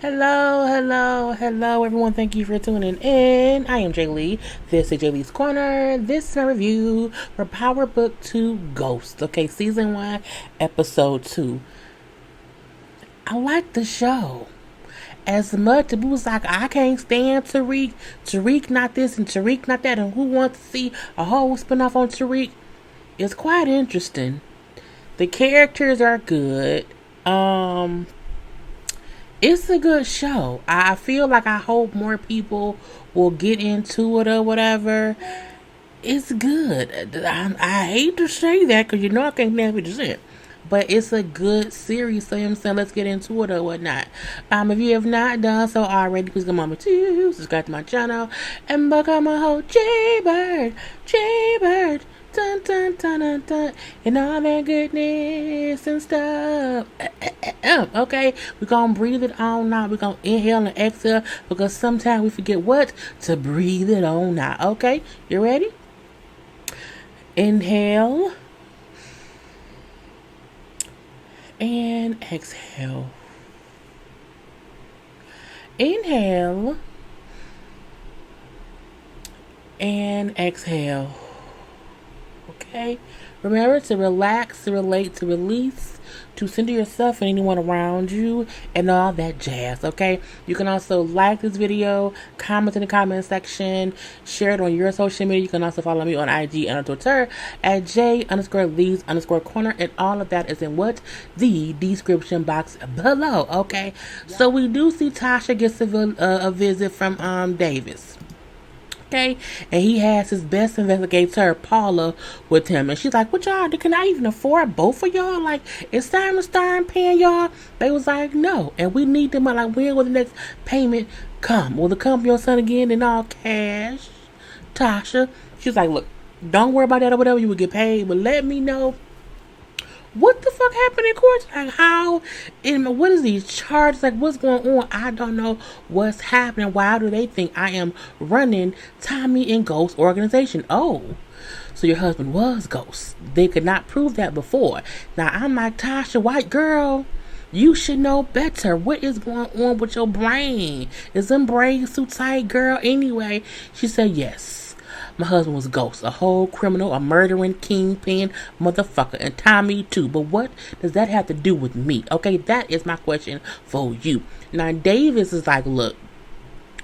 Hello, everyone. Thank you for tuning in. I am JayLee. This is JLeesCorner. This is my review for Power Book 2 Ghost. Okay, Season 1, Episode 2. I like the show. As much as it was like, I can't stand Tariq. Tariq not this and Tariq not that. And who wants to see a whole spinoff on Tariq? It's quite interesting. The characters are good. It's a good show. I feel like I hope more people will get into it or whatever. It's good. I hate to say that because I can't never it. But it's a good series, so I'm saying let's get into it or whatnot. If you have not done so already, please come on to subscribe to my channel and become a whole JayBird. Dun, dun, dun, dun, dun, and all that goodness and stuff. Okay, we're gonna breathe it on now. We're gonna inhale and exhale because sometimes we forget what to breathe it on now. Okay, you ready? Inhale and exhale. Inhale and exhale. Okay, remember to relax, to relate, to release, to center yourself and anyone around you, and all that jazz. Okay, you can also like this video, comment in the comment section, share it on your social media. You can also follow me on IG and on Twitter at J_Lees_Corner, and all of that is in the description box below. Okay, so we do see Tasha gets a visit from Davis. Okay, and he has his best investigator, Paula, with him, and she's like, "What y'all? Can I even afford both of y'all? Like, is Simon Stein paying y'all?" They was like, "No," and we need them. Like, when will the next payment come? Will it come from your son again in all cash? Tasha, she's like, "Look, don't worry about that or whatever. You will get paid, but let me know." What the fuck happened in court? Like, how? And what is these charges? Like, what's going on? I don't know what's happening. Why do they think I am running Tommy and Ghost organization? Oh, so your husband was Ghost. They could not prove that before. Now, I'm like, Tasha, white girl, you should know better. What is going on with your brain? Is them brains too tight, girl? Anyway, she said yes. My husband was Ghost, a whole criminal, a murdering kingpin motherfucker, and Tommy too. But what does that have to do with me? Okay, that is my question for you. Now, Davis is like, look,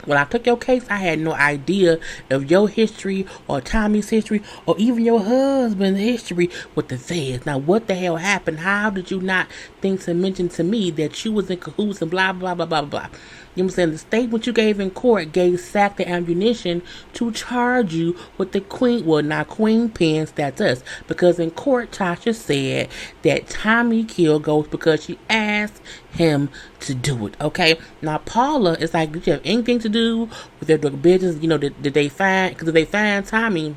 when I took your case, I had no idea of your history or Tommy's history or even your husband's history with the feds. Now, what the hell happened? How did you not think to mention to me that you was in cahoots and blah, blah, blah, blah, blah? You know what I'm saying? The statement you gave in court gave Sack the ammunition to charge you with the queen pin status. Because in court, Tasha said that Tommy killed Ghost because she asked him to do it. Okay? Now, Paula is like, did you have anything to do with their drug business? Did they find, because if they find Tommy,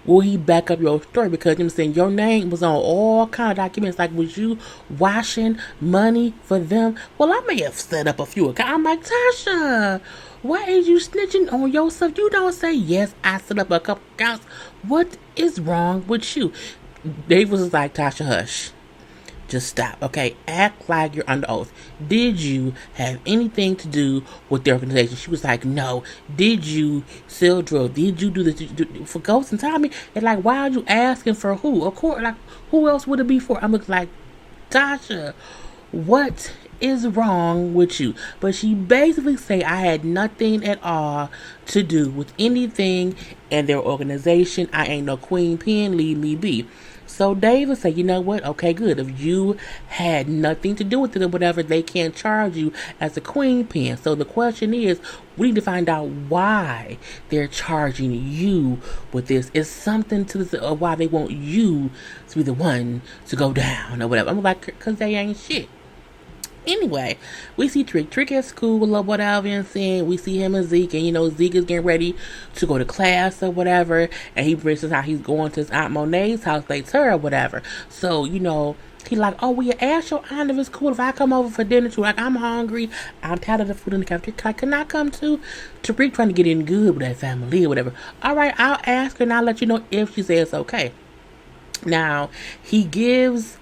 will he back up your story? Because I'm saying your name was on all kind of documents. Like, was you washing money for them? Well, I may have set up a few accounts. I'm like, Tasha, why is you snitching on yourself? You don't say, yes, I set up a couple accounts. What is wrong with you? Davis was like, Tasha, hush. Just stop, okay? Act like you're under oath. Did you have anything to do with the organization? She was like, no. Did you sell drugs? Did you do this for Ghost and Tommy? And like, why are you asking for who? Of course, like, who else would it be for? I'm like, Tasha, what is wrong with you? But she basically say I had nothing at all to do with anything in their organization. I ain't no queen pin, leave me be. So David said, you know what? Okay, good. If you had nothing to do with it or whatever, they can't charge you as a queen pin. So the question is, we need to find out why they're charging you with this. It's something to this, or why they want you to be the one to go down or whatever. I'm like, because they ain't shit. Anyway, we see Trick at school or whatever, and saying we see him and Zeke, and Zeke is getting ready to go to class or whatever, and he brings us how he's going to his Aunt Monet's house later or whatever. So, he like, oh, will you ask your aunt if it's cool if I come over for dinner too? Like, I'm hungry, I'm tired of the food in the cafeteria. Like, can I come too? Tariq trying to get in good with that family or whatever. All right, I'll ask her and I'll let you know if she says okay. Now, he gives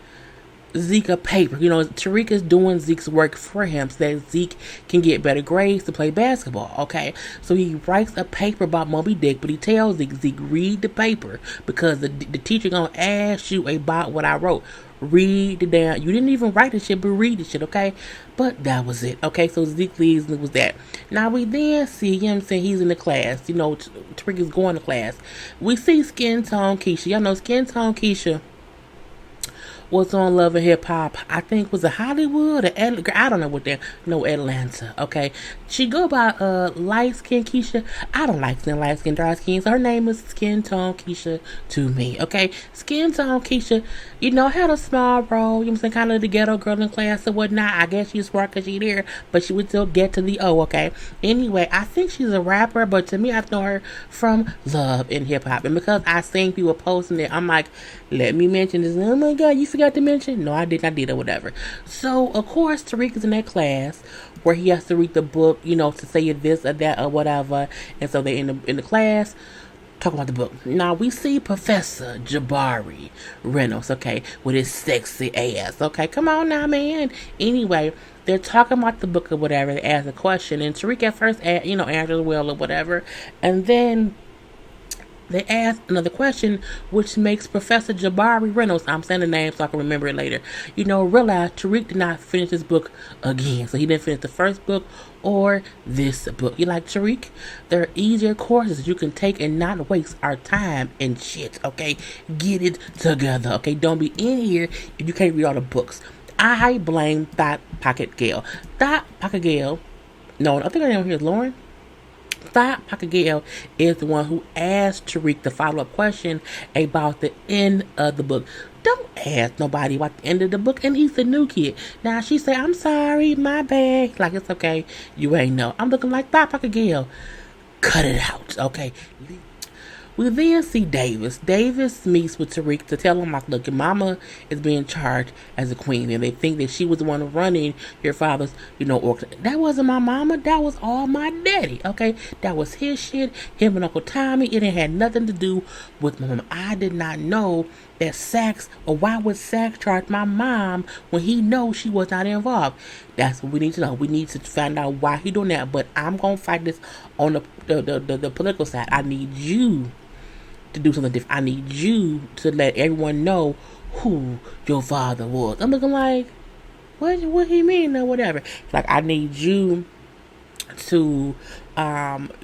Zeke a paper. Tariq is doing Zeke's work for him so that Zeke can get better grades to play basketball. Okay, so he writes a paper about Moby Dick, but he tells Zeke, read the paper because the teacher gonna ask you about what I wrote. Read the damn. You didn't even write the shit, but read the shit, okay? But that was it, okay? So Zeke leaves, and it was that. Now we then see him saying he's in the class. Tariq is going to class. We see Skin Tone Keisha. Y'all know Skin Tone Keisha was on Love and Hip Hop. I think was it Hollywood or I don't know what they're no Atlanta. Okay, she go by light skin Keisha. I don't like skin light skin dry skin, so her name is Skin Tone Keisha to me. Okay, Skin Tone Keisha, had a small role. You know what I'm saying, kind of the ghetto girl in class or whatnot. I guess she's smart because she there, but she would still get to the O. Okay, anyway, I think she's a rapper, but to me, I know her from Love and Hip Hop, and because I seen people posting it, I'm like, let me mention this. Oh my God, you forgot to mention? No, I did or whatever. So, of course, Tariq is in that class where he has to read the book, to say this or that or whatever. And so they're in the class talking about the book. Now, we see Professor Jabari Reynolds, okay, with his sexy ass. Okay, come on now, man. Anyway, they're talking about the book or whatever. They ask a question. And Tariq at first, answers well or whatever. And then they ask another question, which makes Professor Jabari Reynolds, I'm saying the name so I can remember it later, realize Tariq did not finish this book again. So he didn't finish the first book or this book. You're like, Tariq, there are easier courses you can take and not waste our time and shit, okay? Get it together, okay? Don't be in here if you can't read all the books. I blame Thought Pocket Gale. Thought Pocket Gale, no, I think her name here is Lauren. Thought Pocket Gale is the one who asked Tariq the follow-up question about the end of the book. Don't ask nobody about the end of the book, and he's the new kid. Now she say, I'm sorry, my bad. Like, it's okay. You ain't know. I'm looking like Thought Pocket Gale. Cut it out, okay? We then see Davis. Davis meets with Tariq to tell him, like, look, your mama is being charged as a queen, and they think that she was the one running your father's, orchestra. That wasn't my mama. That was all my daddy, okay? That was his shit, him and Uncle Tommy. It had nothing to do with my mama. I did not know that Sax, or why would Sax charge my mom when he knows she was not involved? That's what we need to know. We need to find out why he doing that. But I'm going to fight this on the political side. I need you to do something different. I need you to let everyone know who your father was. I'm looking like, what he mean or whatever. Like, I need you to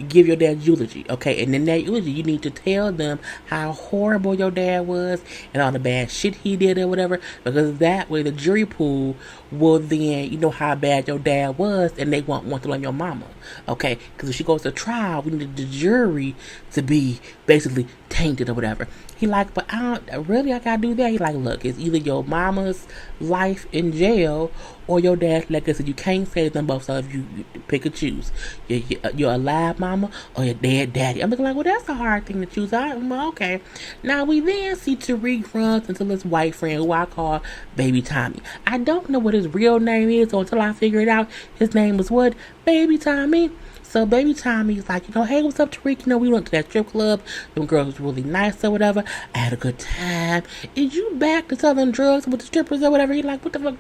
give your dad eulogy, okay? And in that eulogy, you need to tell them how horrible your dad was and all the bad shit he did or whatever, because that way the jury pool will then, how bad your dad was, and they won't want to blame your mama, okay? Because if she goes to trial, we need the jury to be basically tainted or whatever. He like, but I gotta do that. He like, look, it's either your mama's life in jail or your dad's legacy. You can't save them both, so if you pick and choose. You're alive mama or your dead daddy. I'm looking like, well, that's a hard thing to choose. Okay. Now we then see Tariq runs into his white friend, who I call Baby Tommy. I don't know what his real name is, so until I figure it out, his name was what? Baby Tommy. So Baby Tommy's like, hey, what's up, Tariq? We went to that strip club. Them girls was really nice or whatever. I had a good time. Is you back to selling drugs with the strippers or whatever? He like, what the fuck?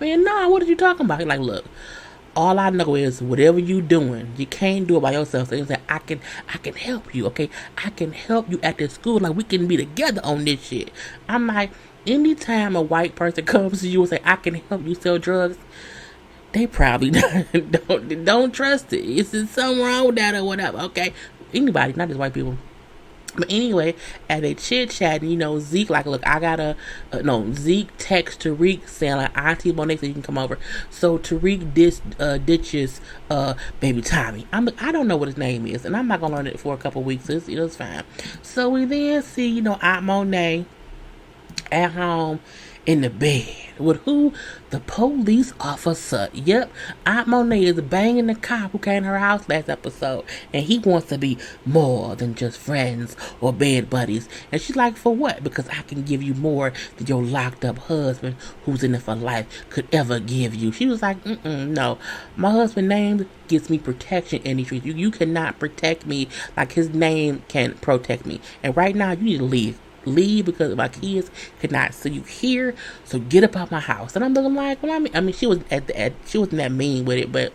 Man, nah, what are you talking about? He like, look, all I know is whatever you doing, you can't do it by yourself. So he said, I can help you, okay? I can help you at this school. Like, we can be together on this shit. I'm like, anytime a white person comes to you and say, I can help you sell drugs, they probably don't trust it. It's something wrong with that or whatever, okay? Anybody, not just white people. But anyway, as they chit-chatting, Zeke like, look, I gotta, Zeke texts Tariq saying, like, Auntie Monet said you can come over. So Tariq ditches Baby Tommy. I don't know what his name is, and I'm not gonna learn it for a couple weeks. It's fine. So we then see, Aunt Monet at home in the bed with who? The police officer. Yep, Aunt Monet is banging the cop who came to her house last episode, and he wants to be more than just friends or bed buddies. And she's like, for what? Because I can give you more than your locked up husband who's in it for life could ever give you. She was like, no, my husband's name gives me protection in these streets. You cannot protect me like his name can protect me. And right now you need to leave. leave because my kids could not see you here. So get up out my house. And I'm looking like, well, I mean, she was she wasn't that mean with it, but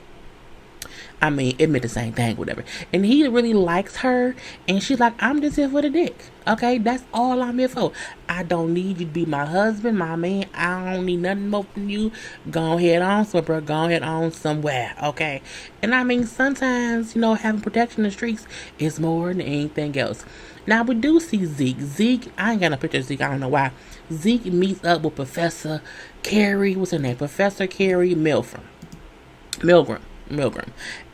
I mean, it meant the same thing, whatever. And he really likes her, and she's like, I'm just here for the dick. Okay, that's all I'm here for. I don't need you to be my husband, my man. I don't need nothing more from you. Go ahead on somewhere. Go ahead on somewhere. Okay. And I mean, sometimes, having protection in the streets is more than anything else. Now, we do see Zeke. Zeke, I ain't got no picture of Zeke. I don't know why. Zeke meets up with Professor Carrie. What's her name? Professor Carrie Milgram.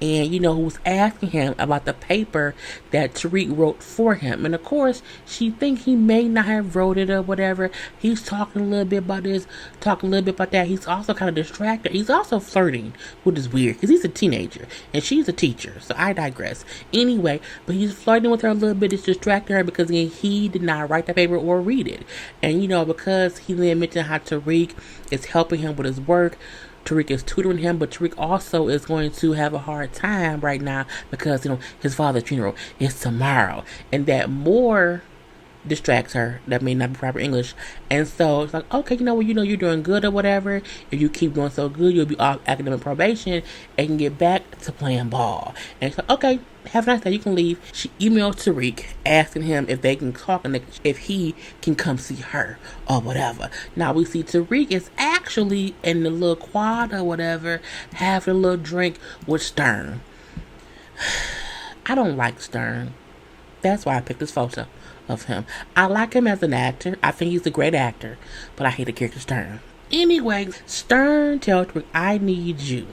And who was asking him about the paper that Tariq wrote for him. And of course, she thinks he may not have wrote it or whatever. He's talking a little bit about this, talking a little bit about that. He's also kind of distracted. He's also flirting, which is weird because he's a teenager and she's a teacher. So I digress. Anyway, but he's flirting with her a little bit. It's distracting her because he did not write the paper or read it. And because he then mentioned how Tariq is helping him with his work. Tariq is tutoring him, but Tariq also is going to have a hard time right now because, his father's funeral is tomorrow. And that more distracts her. That may not be proper English. And so it's like, okay, you're doing good or whatever. If you keep doing so good, you'll be off academic probation and can get back to playing ball. And it's like, okay, have a nice day, you can leave. She emailed Tariq asking him if they can talk and if he can come see her or whatever. Now we see Tariq is actually in the little quad or whatever, having a little drink with Stern. I don't like Stern. That's why I picked this photo of him. I like him as an actor. I think he's a great actor, but I hate the character Stern. Anyway, Stern tells Tariq, I need you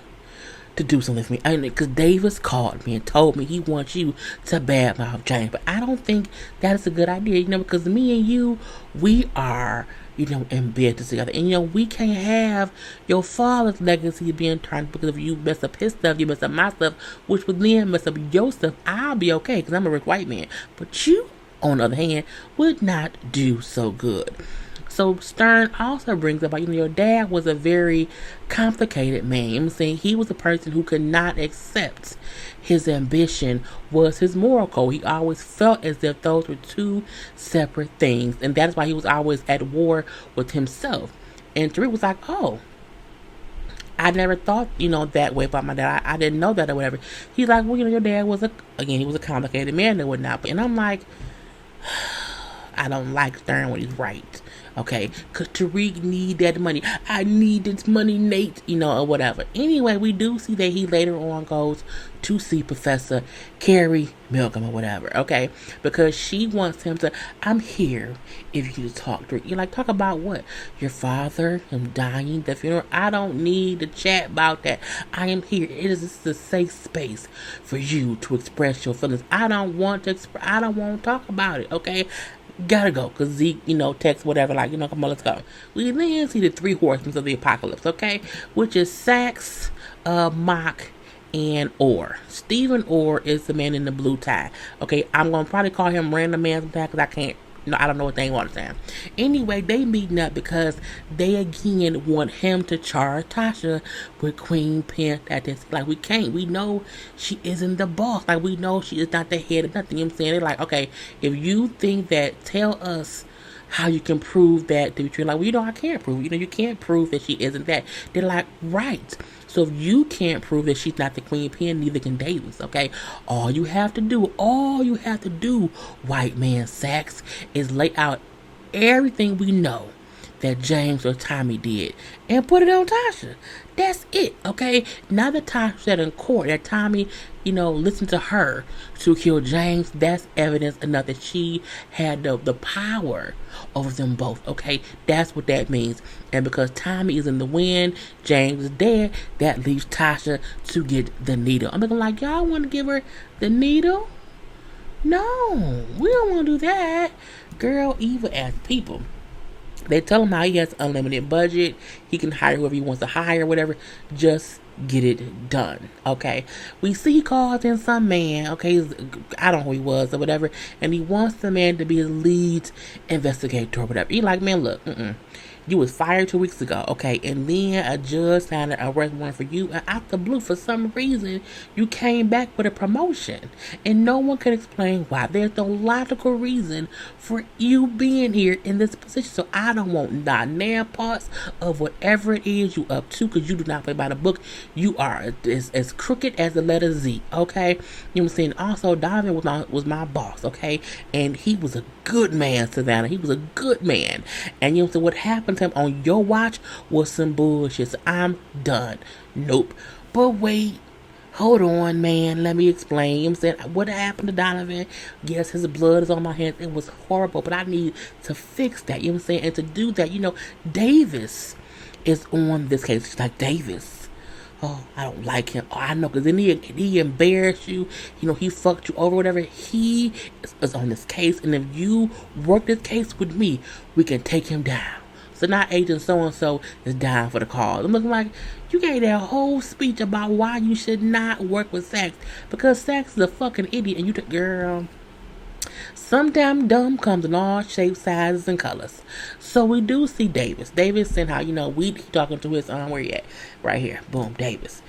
to do something for me. Because Davis called me and told me he wants you to badmouth James. But I don't think that is a good idea, because me and you, we are, in business together. And, we can't have your father's legacy being turned because if you mess up his stuff, you mess up my stuff, which would then mess up your stuff. I'll be okay because I'm a rich white man. But you, on the other hand, would not do so good. So Stern also brings up, your dad was a very complicated man. I'm saying he was a person who could not accept his ambition was his moral code. He always felt as if those were two separate things. And that's why he was always at war with himself. And Tariq was like, oh, I never thought, that way about my dad. I didn't know that or whatever. He's like, well, your dad was he was a complicated man and whatnot. And I'm like, I don't like Stern when he's right. Okay, because Tariq need that money. I need this money, Nate, or whatever. Anyway, we do see that he later on goes to see Professor Carrie Milgram or whatever, okay? Because she wants him to, I'm here if you talk to Tariq. Talk about what? Your father, him dying, the funeral. I don't need to chat about that. I am here. This is a safe space for you to express your feelings. I don't want to talk about it, okay? Gotta go, because Zeke, text whatever, come on, let's go. We then see the three horsemen of the apocalypse, okay? Which is Sax, Mock, and Orr. Stephen Orr is the man in the blue tie, okay? I'm going to probably call him Random Man sometimes because I can't. No, I don't know what they want to say. Anyway, they meeting up because they again want him to charge Tasha with Queen Pen at this. We can't. We know she isn't the boss. We know she is not the head of nothing. I'm saying? They're like, okay, if you think that, tell us how you can prove that to be true. I can't prove it. You can't prove that she isn't that. They're like, right. So if you can't prove that she's not the Queen Pen, neither can Davis, okay? All you have to do, white man Sax, is lay out everything we know that James or Tommy did and put it on Tasha. That's it, okay? Now that Tasha said in court that Tommy, listened to her to kill James, that's evidence enough that she had the power over them both, okay? That's what that means. And because Tommy is in the wind, James is dead, that leaves Tasha to get the needle. I'm looking like, y'all want to give her the needle? No, we don't want to do that. Girl, evil ass people. They tell him how he has unlimited budget. He can hire whoever he wants to hire, whatever. Just get it done. Okay, we see he calls in some man. Okay, I don't know who he was or whatever, and he wants the man to be his lead investigator or whatever. He like, man, look, you was fired 2 weeks ago, okay, and then a judge signed an arrest warrant for you, and out the blue, for some reason, you came back with a promotion, and no one can explain why. There's no logical reason for you being here in this position, so I don't want not nail parts of whatever it is you up to, because you do not play by the book. You are as crooked as the letter Z, okay? You know what I'm saying? Also, Donovan was my boss, okay, and he was a good man, Savannah. He was a good man, and you know what I'm saying? What happened to him on your watch was some bullshit. So I'm done. Nope. But wait, hold on, man. Let me explain. You know what I'm saying? What happened to Donovan? Yes, his blood is on my hands. It was horrible, but I need to fix that. You know what I'm saying? And to do that, Davis is on this case. She's like, Davis. Oh, I don't like him. Oh, I know, because then he embarrassed you. He fucked you over, whatever. He is on this case, and if you work this case with me, we can take him down. So now Agent so-and-so is dying for the cause. I'm looking like, you gave that whole speech about why you should not work with Sax, because Sax is a fucking idiot, and girl, sometimes dumb comes in all shapes, sizes, and colors. So we do see Davis. Davis and how, he talking to his, where he at? Right here. Boom, Davis.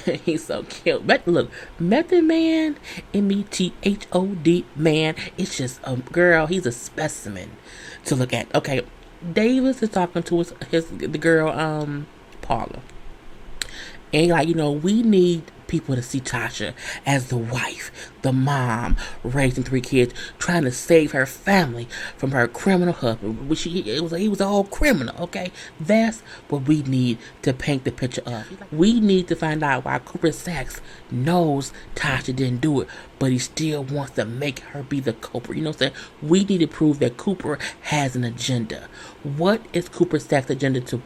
He's so cute. But look, Method Man, METHOD man, it's just, girl, he's a specimen to look at. Okay, Davis is talking to the girl, Paula. And we need people to see Tasha as the wife, the mom, raising 3 kids, trying to save her family from her criminal husband. He was a whole criminal, okay? That's what we need to paint the picture of. We need to find out why Cooper Sax knows Tasha didn't do it, but he still wants to make her be the culprit. You know what I'm saying? We need to prove that Cooper has an agenda. What is Cooper Sax's agenda to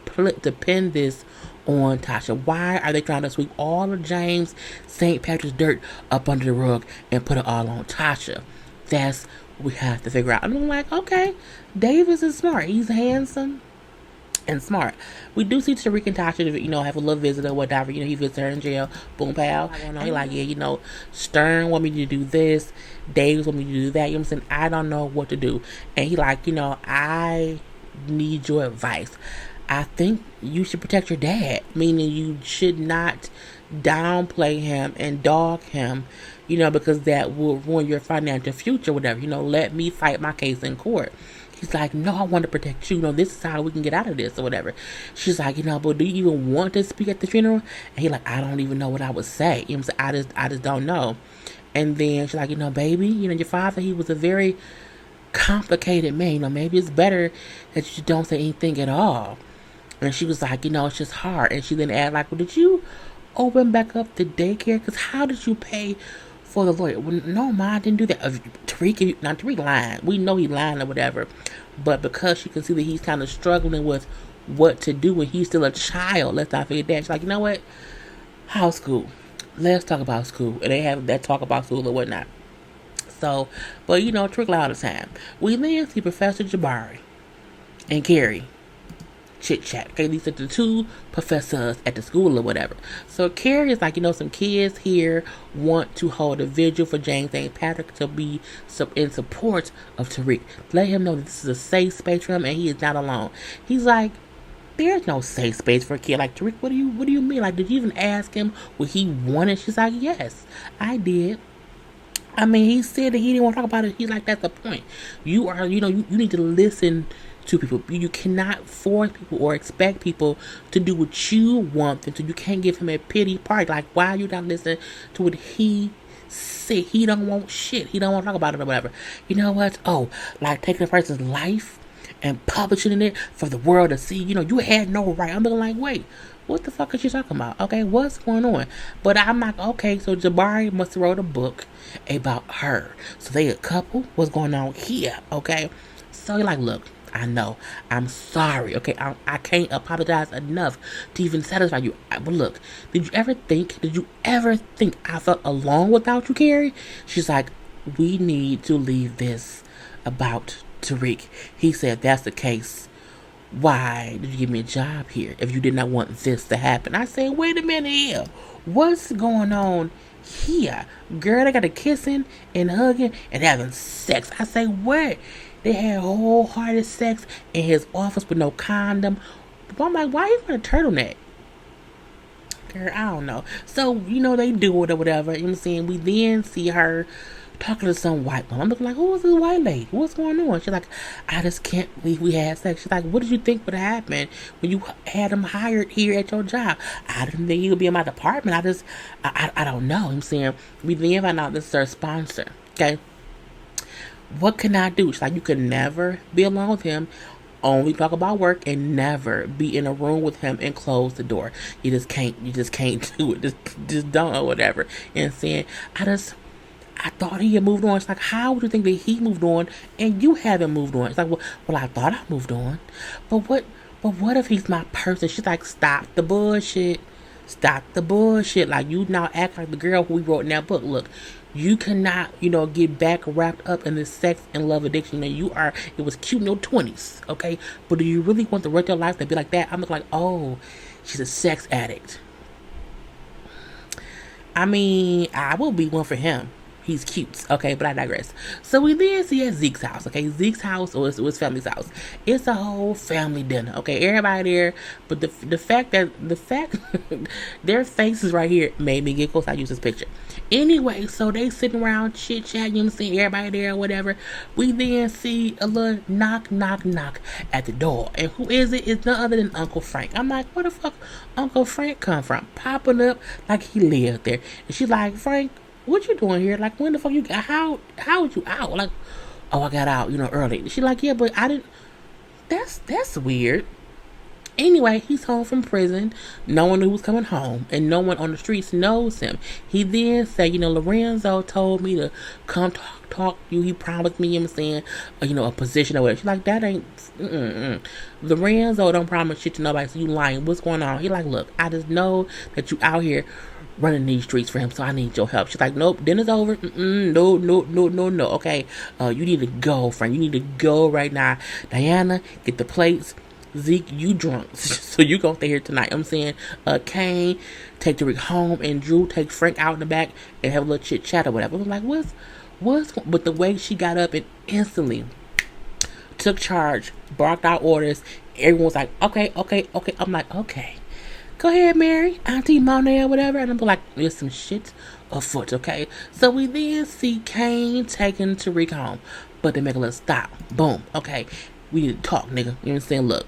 pin this on Tasha? Why are they trying to sweep all of James St. Patrick's dirt up under the rug and put it all on Tasha? That's what we have to figure out. And I'm like, okay, Davis is smart. He's handsome and smart. We do see Tariq and Tasha, have a little visit or whatever. He visits her in jail. Boom, pal. He like, yeah, Stern want me to do this. Davis want me to do that. You know what I'm saying? I don't know what to do. And he like, I need your advice. I think you should protect your dad, meaning you should not downplay him and dog him, because that will ruin your financial future, whatever. Let me fight my case in court. He's like, no, I want to protect you. This is how we can get out of this or whatever. She's like, but do you even want to speak at the funeral? And he's like, I don't even know what I would say. I just don't know. And then she's like, baby, your father, he was a very complicated man. Maybe it's better that you don't say anything at all. And she was like, it's just hard. And she then asked, like, well, did you open back up the daycare? Because how did you pay for the lawyer? Well, no, Ma, I didn't do that. Tariq lying. We know he's lying or whatever. But because she can see that he's kind of struggling with what to do when he's still a child, let's not forget that. She's like, you know what? How's school? Let's talk about school. And they have that talk about school or whatnot. So, but Tariq lie all the time. We then see Professor Jabari and Carrie chit chat. Okay, these are the 2 professors at the school or whatever. So Carrie is like, some kids here want to hold a vigil for James St. Patrick to be in support of Tariq. Let him know that this is a safe space for him and he is not alone. He's like, there's no safe space for a kid like Tariq. What do you mean? Like, did you even ask him what he wanted? She's like, yes, I did. I mean, he said that he didn't want to talk about it. He's like, that's the point. You are, you need to listen to people. You cannot force people or expect people to do what you want them to. You can't give him a pity party. Like, why are you not listening to what he said? He don't want shit. He don't want to talk about it or whatever. You know what? Oh, like taking a person's life and publishing it for the world to see. You had no right. I'm looking like, wait, what the fuck is she talking about? Okay, what's going on? But I'm like, okay, so Jabari must have wrote a book about her. So they a couple? What's going on here? Okay, so you're like, look, I know, I'm sorry, okay, I can't apologize enough to even satisfy you. But look, did you ever think I felt alone without you, Carrie? She's like, we need to leave this about Tariq. He said, that's the case, why did you give me a job here if you did not want this to happen? I said, wait a minute here. What's going on here? Girl, they got a kissing and hugging and having sex. I say, what? They had wholehearted sex in his office with no condom. But I'm like, why are you wearing a turtleneck? Girl, I don't know. So, they do it or whatever. You know what I'm saying? We then see her talking to some white woman. I'm looking like, who is this white lady? What's going on? She's like, I just can't believe we had sex. She's like, what did you think would happen when you had him hired here at your job? I didn't think he would be in my department. I don't know. You know what I'm saying? We then find out this is her sponsor. Okay? What can I do? She's like, you can never be alone with him. Only talk about work and never be in a room with him and close the door. You just can't do it. Just don't or whatever. And saying, I thought he had moved on. It's like, how would you think that he moved on and you haven't moved on? It's like, well, I thought I moved on. But what if he's my person? She's like, stop the bullshit. Stop the bullshit. Like, you now act like the girl who we wrote in that book. Look, you cannot, get back wrapped up in this sex and love addiction. It was cute in your 20s, okay? But do you really want the rest of your life to be like that? I'm like, oh, she's a sex addict. I mean, I will be one for him. He's cute, okay, but I digress. So we then see at Zeke's house, okay? Zeke's house, or his family's house. It's a whole family dinner, okay? Everybody there, but the fact their faces right here made me giggle. So I use this picture. Anyway, so they sitting around chit chat, you know, seeing everybody there or whatever. We then see a little knock at the door, and who is it? It's none other than Uncle Frank. I'm like, where the fuck Uncle Frank come from? Popping up like he lived there, and she's like, Frank, what you doing here? Like, when the fuck you got, how was you out? Like, oh, I got out, early. She like, yeah, but I didn't, that's weird. Anyway, he's home from prison. No one knew he was coming home, and no one on the streets knows him. He then said, Lorenzo told me to come talk to you. He promised me, a position or whatever. She's like, that ain't, Lorenzo don't promise shit to nobody, so you lying. What's going on? He like, look, I just know that you out here running these streets for him, so I need your help. She's like, nope, dinner's over. No. Okay, you need to go, Frank. You need to go right now. Diana, get the plates. Zeke, you drunk, so you gonna stay here tonight. I'm saying, Kane, take Tariq home, and Drew, take Frank out in the back and have a little chit chat or whatever. I'm like, what's? But the way she got up and instantly took charge, barked out orders. Everyone was like, okay. I'm like, okay. Go ahead, Mary, Auntie Monet, or whatever. And I'm like, there's some shit afoot, okay? So we then see Kane taking Tariq home. But they make a little stop. Boom. Okay. We need to talk, nigga. You know what I'm saying? Look,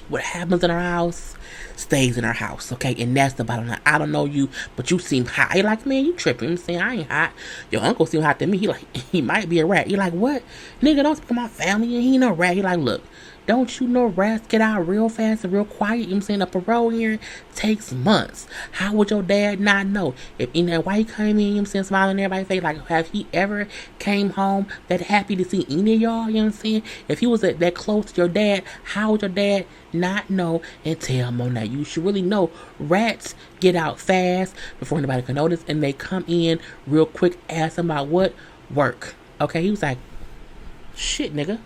what happens in our house stays in our house, okay? And that's the bottom line. I don't know you, but you seem hot. He like, man, you tripping. I'm saying, I ain't hot. Your uncle seem hot to me. He like, he might be a rat. You like, what? Nigga, don't speak to my family. And he ain't no rat. He like, look, don't you know rats get out real fast and real quiet? You know what I'm saying? A parole hearing takes months. How would your dad not know? If why he came in, you know what I'm saying, smiling in everybody's face, like, have he ever came home that happy to see any of y'all? You know what I'm saying? If he was that close to your dad, how would your dad not know and tell him on that? You should really know rats get out fast before anybody can notice, and they come in real quick, ask him about what? Work. Okay, he was like, shit, nigga.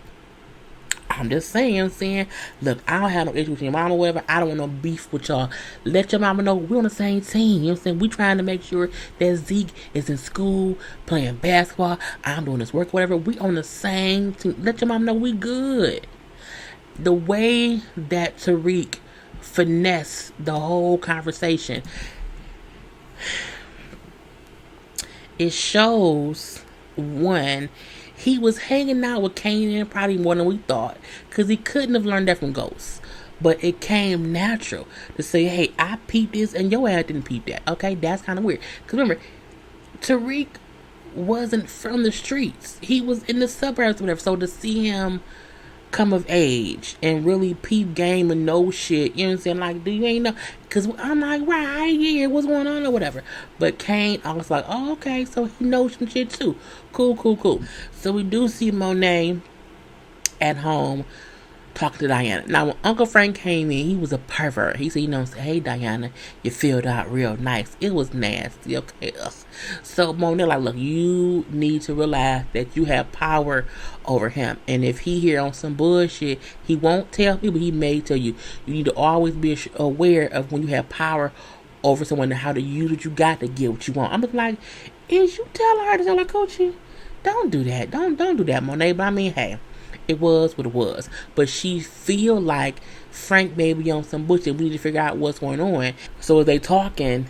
I'm just saying, look, I don't have no issue with your mama or whatever. I don't want no beef with y'all. Let your mama know we're on the same team. You know what I'm saying? We trying to make sure that Zeke is in school, playing basketball. I'm doing this work, whatever. We on the same team. Let your mama know we good. The way that Tariq finessed the whole conversation, it shows, one, he was hanging out with Kanan probably more than we thought, because he couldn't have learned that from ghosts. But it came natural to say, hey, I peeped this and your ass didn't peep that. Okay, that's kind of weird. Because remember, Tariq wasn't from the streets. He was in the suburbs or whatever. So to see him come of age and really peep game and know shit, you know what I'm saying? Like, do you ain't know? Because I'm like, right, yeah, what's going on or whatever. But Kane, I was like, oh, okay, so he knows some shit too. Cool. So we do see Monet at home talking to Diana. Now, when Uncle Frank came in, he was a pervert. He said, hey, Diana, you filled out real nice. It was nasty, okay? Ugh. So, Monet, like, look, you need to realize that you have power over him. And if he here on some bullshit, he won't tell people, he may tell you. You need to always be aware of when you have power over someone and how to use what you got to get what you want. I'm like, is you telling her to tell her coaching? Don't do that. Don't do that, Monet. But I mean, hey. It was what it was. But she feel like Frank may be on some bullshit. We need to figure out what's going on. So as they talking,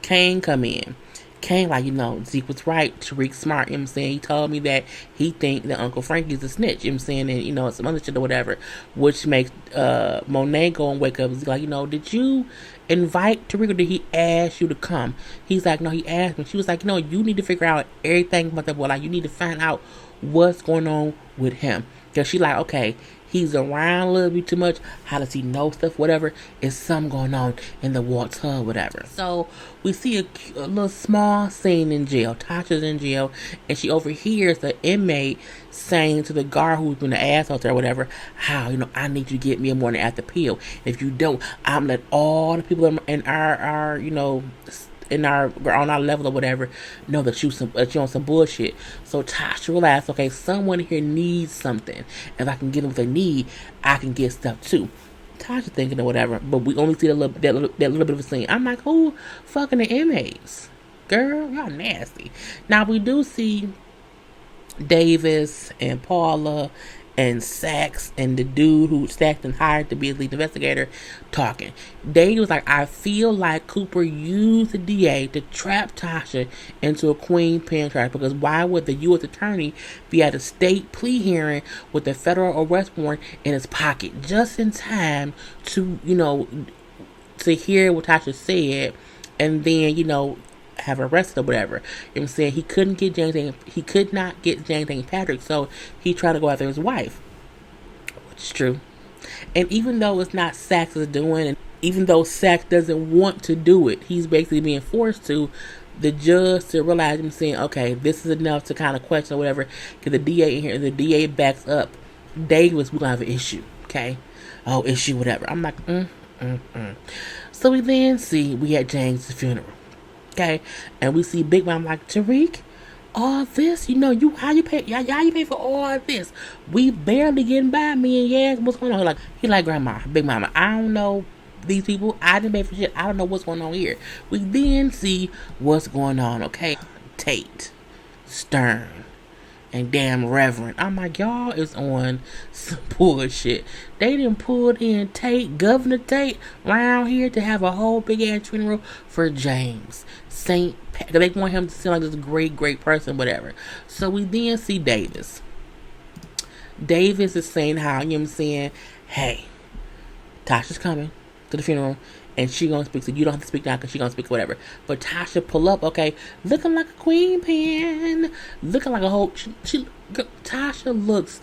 Kane come in. Kane like, Zeke was right. Tariq smart, you know what I'm saying? He told me that he think that Uncle Frank is a snitch, you know what I'm saying? And, some other shit or whatever. Which makes Monet go and wake up. He's like, did you invite Tariq or did he ask you to come? He's like, no, he asked me. She was like, you need to figure out everything about that boy. Like, you need to find out what's going on with him. Because she like, okay, he's around a little bit too much. How does he know stuff? Whatever. Is something going on in the water tub, whatever. So we see a little small scene in jail. Tasha's in jail, and she overhears the inmate saying to the guard who's been the asshole to her, whatever, how, I need you to get me a morning after pill. If you don't, I'm let all the people in our on our level or whatever know that you on some bullshit. So Tasha realized, okay, someone here needs something. If I can get them what they need, I can get stuff too. Tasha thinking or whatever, but we only see that little bit of a scene. I'm like, who fucking the inmates? Girl, y'all nasty. Now we do see Davis and Paula and Sax and the dude who Saxton hired to be his lead investigator talking. Dave was like, I feel like Cooper used the DA to trap Tasha into a queen pen trial, because why would the U.S. attorney be at a state plea hearing with a federal arrest warrant in his pocket just in time to, to hear what Tasha said and then, have arrested or whatever. You know what I'm saying? He could not get James Patrick, so he tried to go after his wife. Which is true. And even though it's not Sax's doing, and even though Sax doesn't want to do it, he's basically being forced to, the judge to realize him saying, okay, this is enough to kind of question or whatever, because the DA in here, and the DA backs up Davis, we're gonna have an issue, okay? Oh, issue, whatever. I'm like, So we then see, we had James' funeral. Okay, and we see Big Mom like, Tariq, all this, how you pay for all this? We barely getting by, me and Yaz. What's going on? He like, Grandma, Big Mama, I don't know these people. I didn't pay for shit. I don't know what's going on here. We then see what's going on. Okay, Tate, Stern, and damn Reverend. I'm like, y'all is on some bullshit. They done pulled in Tate, Governor Tate, around here to have a whole big ass funeral for James St. They want him to seem like this great person, whatever. So we then see Davis. Davis is saying how, you know what I'm saying, hey, Tasha's coming to the funeral, and she gonna speak. So you don't have to speak now because she gonna speak whatever. But Tasha pull up, okay, looking like a queen pen, looking like a whole. Tasha looks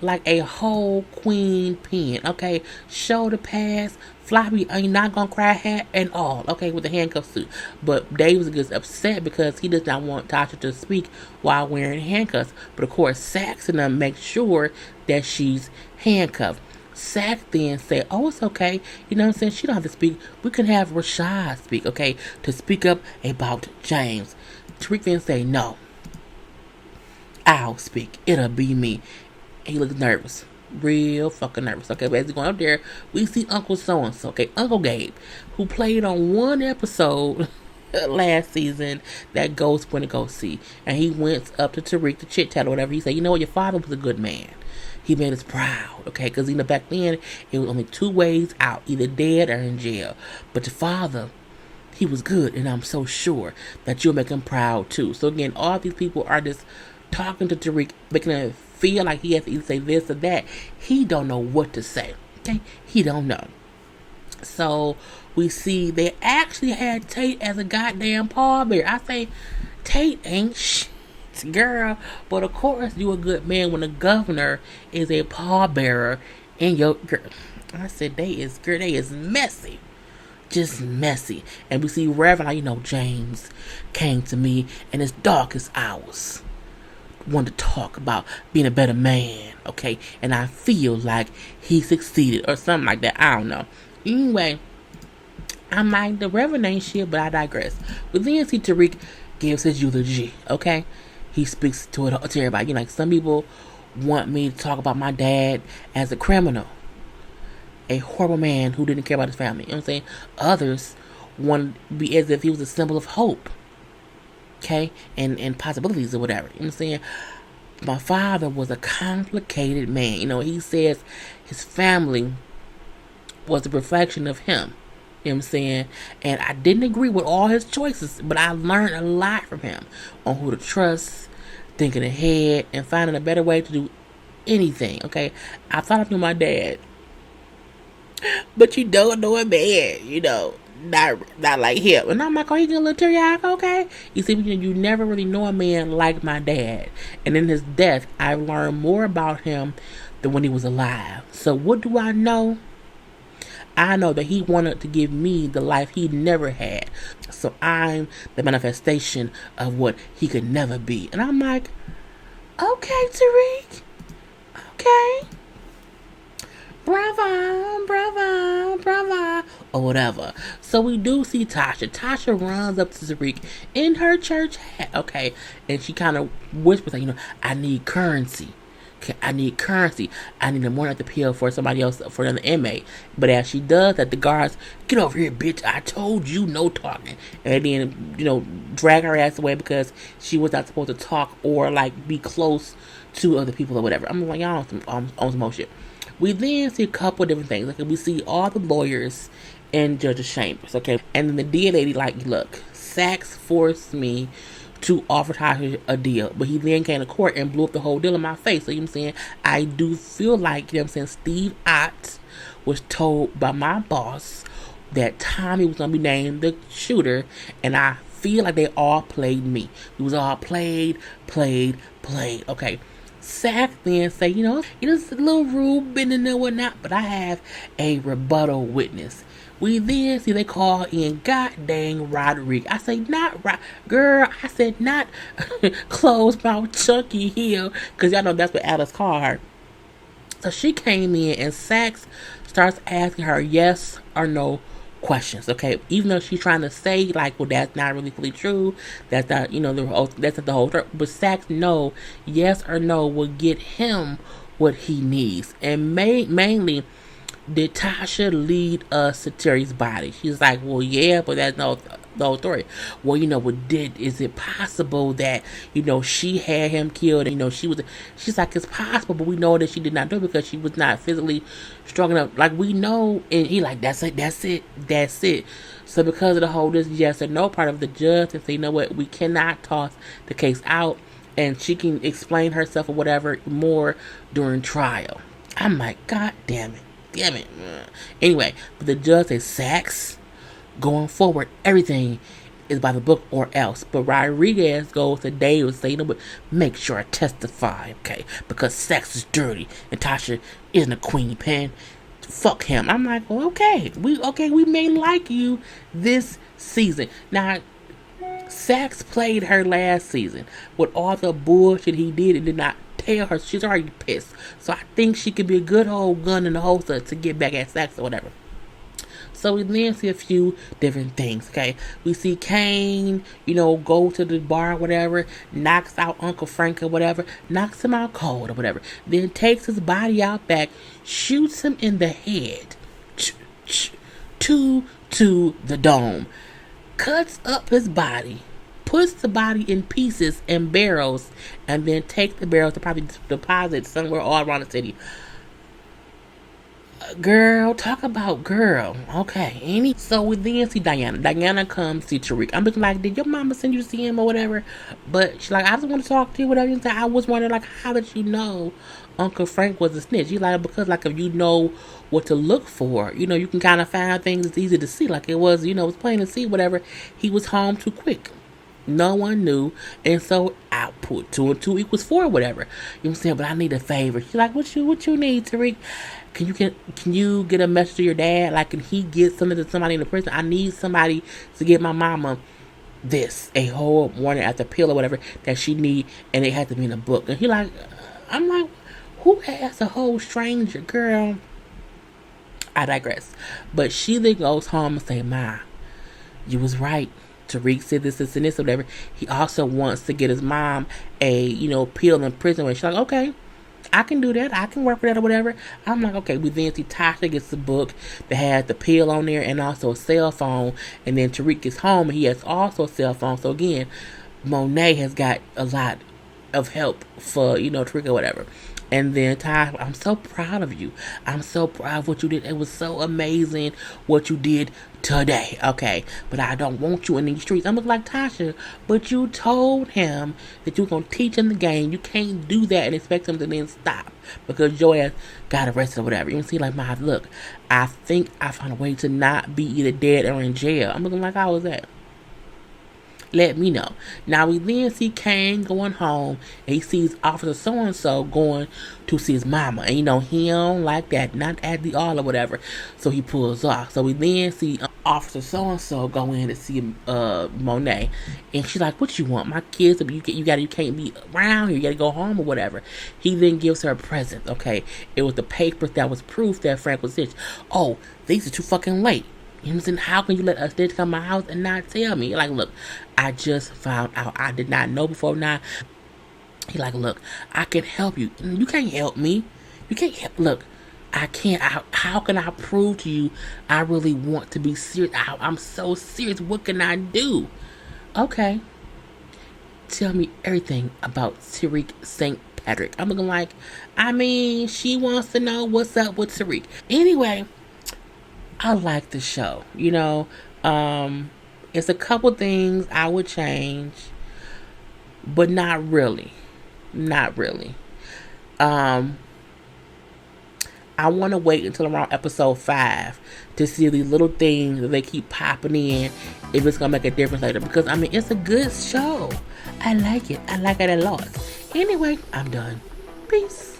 like a whole queen pen. Okay, shoulder pads, floppy. Ain't not gonna cry hat and all. Okay, with the handcuff suit. But Davis gets upset because he does not want Tasha to speak while wearing handcuffs. But of course, Saxon makes sure that she's handcuffed. Sax then said, oh, it's okay. You know what I'm saying? She don't have to speak. We can have Rashad speak, okay? To speak up about James. Tariq then say, no. I'll speak. It'll be me. And he looks nervous. Real fucking nervous. Okay, but as he's going up there, we see Uncle So-and-so, okay? Uncle Gabe, who played on one episode last season that Ghost went to go see. And he went up to Tariq to chit-chat or whatever. He said, you know what? Your father was a good man. He made us proud, okay? Because back then, it was only two ways out, either dead or in jail. But your father, he was good, and I'm so sure that you'll make him proud too. So again, all these people are just talking to Tariq, making him feel like he has to either say this or that. He don't know what to say, okay? He don't know. So we see they actually had Tate as a goddamn pallbearer. I say, Tate ain't shit, girl, but of course you a good man when the governor is a pallbearer in your girl. I said they is messy, just messy. And we see Reverend, James came to me in his darkest hours. wanted to talk about being a better man, okay? And I feel like he succeeded or something like that. I don't know. Anyway, I'm like, the Reverend ain't shit, but I digress. We then see Tariq gives his eulogy, okay? He speaks to everybody. Like, some people want me to talk about my dad as a criminal, a horrible man who didn't care about his family. You know what I'm saying? Others want to be as if he was a symbol of hope, okay? And possibilities or whatever. You know what I'm saying? My father was a complicated man. He says his family was a reflection of him. You know what I'm saying? And I didn't agree with all his choices, but I learned a lot from him on who to trust, thinking ahead, and finding a better way to do anything, okay? I thought of my dad, but you don't know a man, not like him. And I'm like, oh, he get a little teary-eyed, okay? You see, you never really know a man like my dad. And in his death, I learned more about him than when he was alive. So what do I know? I know that he wanted to give me the life he never had. So I'm the manifestation of what he could never be. And I'm like, okay, Tariq. Okay. Bravo, bravo, bravo. Or whatever. So we do see Tasha. Tasha runs up to Tariq in her church hat. Okay. And she kind of whispers, like, I need currency. Okay, I need currency. I need a more at the pill for somebody else, for another inmate. But as she does that, the guards, get over here, bitch. I told you no talking. And then, drag her ass away because she was not supposed to talk or, like, be close to other people or whatever. I'm like, y'all on some more shit. We then see a couple of different things. Like, we see all the lawyers in Judge's chambers, okay? And then the DA lady, like, look, Sachs forced me to offer Tasha a deal, but he then came to court and blew up the whole deal in my face. So, you know what I'm saying? I do feel like, Steve Ott was told by my boss that Tommy was going to be named the shooter, and I feel like they all played me. It was all played, okay? Sachs then say, it's a little rude, bending and whatnot, but I have a rebuttal witness. We then see they call in goddamn Roderick. I say not girl. I said not close mouth Chunky Hill, because y'all know that's what Alice called her. So she came in and Sachs starts asking her yes or no questions. Okay, even though she's trying to say like, well, that's not really fully true. That's not that's not the whole story. But Sachs know yes or no will get him what he needs, and mainly. Did Tasha lead us to Terry's body? She's like, well, yeah, but that's no the whole story. Well, is it possible that, she had him killed and, she's like, it's possible, but we know that she did not do it because she was not physically strong enough. Like, we know, and he like, that's it. So because of the whole this yes or no part of the judge, and say, you know what, we cannot toss the case out, and she can explain herself or whatever more during trial. I'm like, God damn it. Anyway, but the judge says Sachs, going forward, everything is by the book or else. But Rodriguez goes to David saying, but make sure I testify, okay? Because Sachs is dirty and Tasha isn't a queen pen. Fuck him. I'm like, well, okay, we may like you this season. Now, Sachs played her last season with all the bullshit he did and did not tell her. She's already pissed. So I think she could be a good old gun in the holster to get back at Sachs or whatever. So we then see a few different things, okay? We see Kane, go to the bar or whatever, knocks out Uncle Frank or whatever, knocks him out cold or whatever, then takes his body out back, shoots him in the head, to the dome, cuts up his body, puts the body in pieces and barrels, and then takes the barrels to probably deposit somewhere all around the city. Girl, talk about girl. Okay, so we then see Diana. Diana comes to Tariq. I'm looking like, did your mama send you to see him or whatever? But she's like, I just want to talk to you, whatever. I was wondering, like, how did you know Uncle Frank was a snitch? You like, because like if you know what to look for, you can kind of find things. It's easy to see. Like it was, it was plain to see. Whatever. He was home too quick. No one knew, and so I put 2 and 2 equals 4, whatever. You know what I'm saying? But I need a favor. She's like, what you need, Tariq? Can you get a message to your dad? Like, can he get something to somebody in the prison? I need somebody to get my mama this, a whole morning after pill or whatever that she need, and it had to be in a book. And he like, I'm like, who asked a whole stranger, girl? I digress. But she then goes home and say, Ma, you was right. Tariq said this and this or whatever. He also wants to get his mom a, pill in prison. And she's like, okay, I can do that. I can work with that or whatever. I'm like, okay. We then see Tasha gets the book that has the pill on there and also a cell phone. And then Tariq gets home and he has also a cell phone. So again, Monet has got a lot of help for, Tariq or whatever. And then Tasha, I'm so proud of you. I'm so proud of what you did. It was so amazing what you did today. Okay, but I don't want you in these streets. I'm looking like Tasha, but you told him that you were going to teach him the game. You can't do that and expect him to then stop because your ass got arrested or whatever. You see, like, my look, I think I found a way to not be either dead or in jail. I'm looking like, how was that? Let me know. Now we then see Kane going home and he sees Officer So-and-so going to see his mama. And he don't like that. Not at the all or whatever. So he pulls off. So we then see Officer So-and-so go in to see Monet. And she's like, what you want? My kids, you can't be around here. You got to go home or whatever. He then gives her a present. Okay. It was the papers that was proof that Frank was rich. Oh, these are too fucking late. You know what I'm saying? How can you let a snitch come to my house and not tell me? Like, look, I just found out. I did not know before now. He like, look, I can help you. You can't help me. You can't help. Look, I can't. How can I prove to you I really want to be serious? I'm so serious. What can I do? Okay. Tell me everything about Tariq St. Patrick. I'm looking like, she wants to know what's up with Tariq. Anyway, I like the show. It's a couple things I would change, but not really. Not really. I want to wait until around episode 5 to see these little things that they keep popping in, if it's going to make a difference later. Because, it's a good show. I like it. I like it a lot. Anyway, I'm done. Peace.